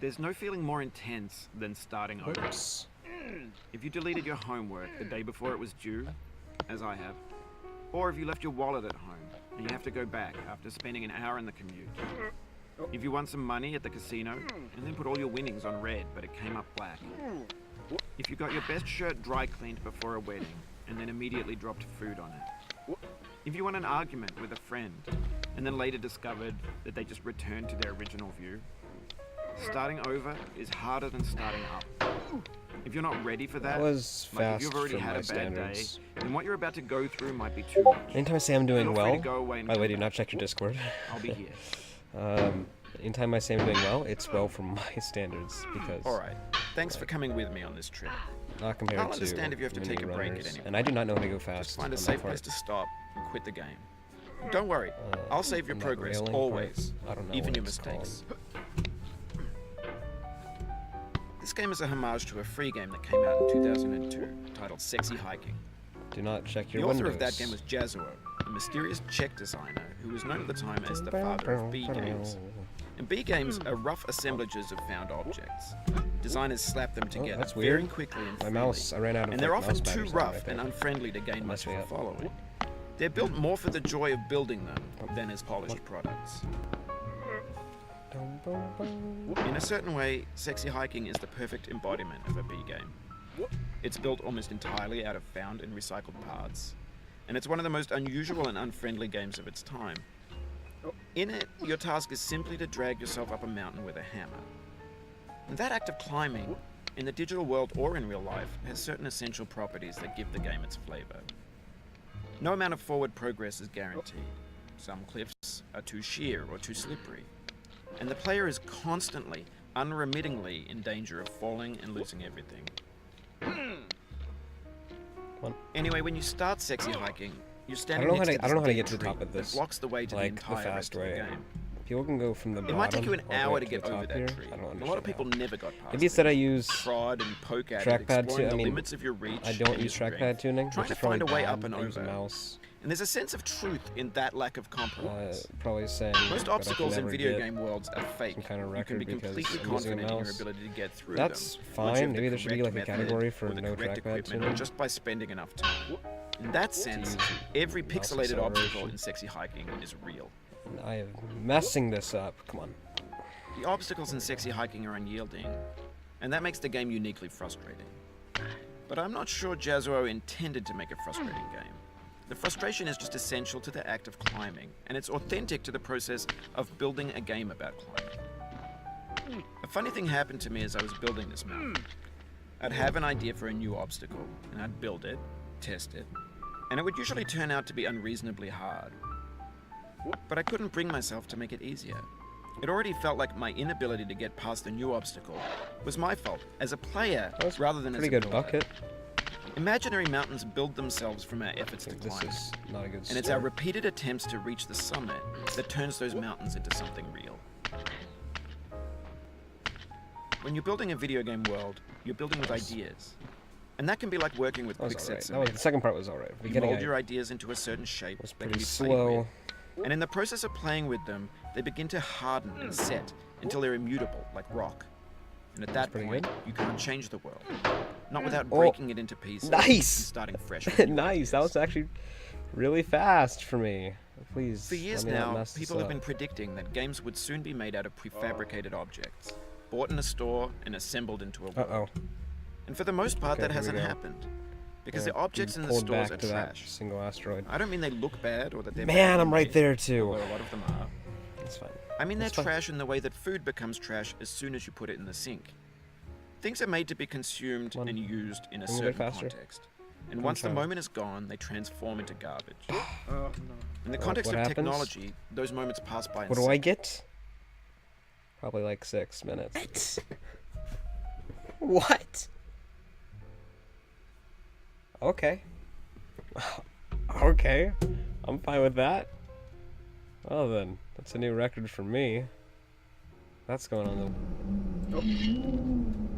There's no feeling more intense than starting over. Oops. If you deleted your homework the day before it was due, as I have, or if you left your wallet at home and you have to go back after spending an hour in the commute. If you won some money at the casino and then put all your winnings on red but it came up black. If you got your best shirt dry cleaned before a wedding and then immediately dropped food on it. If you won an argument with a friend and then later discovered that they just returned to their original view. Starting over is harder than starting up. If you're not ready for that, was like fast if you've already for had my a bad standards. day, then what you're about to go through might be too much. Anytime I say I'm doing Feel free to well, go away and by the way, come do not check your Discord. I'll be here. Anytime I say I'm doing well, it's well from my standards because. Alright, thanks for coming with me on this trip. Not compared I'll to understand if you have to many take a break at runners. any point. And I do not know how to go fast. Just find a on that safe part. place to stop and quit the game. Don't worry, I'll save your on that progress railing always, part, I don't know even what your it's mistakes. This game is a homage to a free game that came out in 2002 titled Sexy Hiking. Do not check The your author windows. of that game was Jazuo, a mysterious Czech designer who was known at the time as the father of B games. And B games are rough assemblages of found objects. Designers slap them together that's very weird. quickly and My freely. mouse, I ran out of And they're like, often mouse too batteries on my rough and iPad. unfriendly to gain much of me a up. following. They're built more for the joy of building them than as polished products. In a certain way, Sexy Hiking is the perfect embodiment of a B game. It's built almost entirely out of found and recycled parts, and it's one of the most unusual and unfriendly games of its time. In it, your task is simply to drag yourself up a mountain with a hammer. And that act of climbing, in the digital world or in real life, has certain essential properties that give the game its flavor. No amount of forward progress is guaranteed. Some cliffs are too sheer or too slippery. And the player is constantly, unremittingly in danger of falling and losing everything. Anyway, when you start Sexy Hiking, you're standing next to this I don't know how to dead get to the tree top of that this. blocks the way to Like the the entire fast rest of way. the game. People can go from the It bottom. might take you an all the way hour up to get the over top here. that tree. I don't A lot of people understand never got past how. Maybe instead I use prod and poke at it, trackpad exploring tu- the limits of your reach. I don't and use your trackpad strength, tuning, trying which to is probably find a way bad. up and I use a over. mouse. And there's a sense of truth in that lack of compromise. Probably saying Most that I obstacles can in never video get game worlds are fake. some kind of You can record be because completely I'm using a confident in your mouse. ability to get through That's them. fine. once you have the Maybe there should be correct like a method category for or the no correct trackpad equipment, tuning. just by spending enough time. In that sense, every pixelated acceleration. obstacle in Sexy Hiking is real. I am messing this up. Come on. The obstacles in Sexy Hiking are unyielding, and that makes the game uniquely frustrating. But I'm not sure Jazuo intended to make a frustrating game. The frustration is just essential to the act of climbing, and it's authentic to the process of building a game about climbing. A funny thing happened to me as I was building this mountain. I'd have an idea for a new obstacle, and I'd build it, test it, and it would usually turn out to be unreasonably hard. But I couldn't bring myself to make it easier. It already felt like my inability to get past the new obstacle was my fault as a player rather than as a Pretty good builder. bucket. Imaginary mountains build themselves from our efforts I to think this climb. is not a good And it's our start. repeated attempts to reach the summit that turns those mountains into something real. When you're building a video game world, you're building with ideas. And that can be like working with That was quick alright. sets. That was, the second part was alright. You Beginning mold I your ideas into a certain shape was that can pretty be played slow. with. And in the process of playing with them, they begin to harden and set until they're immutable, like rock. And at that pretty point, good. you can't change the world. Not without Oh, breaking it into pieces and nice! starting fresh with new Nice. That ideas. was actually really fast for me. Please. For years let me not now, mess this people have up. been predicting that games would soon be made out of prefabricated objects, bought in a store and assembled into a world. Uh-oh. And for the most part, Okay, that here we hasn't go. happened. Because Yeah, the objects you in the pulled stores back are to that trash. single asteroid. I don't mean they look bad or that they're Man, badly I'm right made, there too. although a lot of them are. That's fine. I mean they're That's fine. trash in the way that food becomes trash as soon as you put it in the sink. Things are made to be consumed Come on. and used in a Can we go certain faster? context. And on, once the child. moment is gone, they transform into garbage. In the What- context what of happens? technology, those moments pass by in What do I seconds. get? Probably like 6 minutes. What? Okay. Okay. I'm fine with that. Well then, that's a new record for me. That's going on the...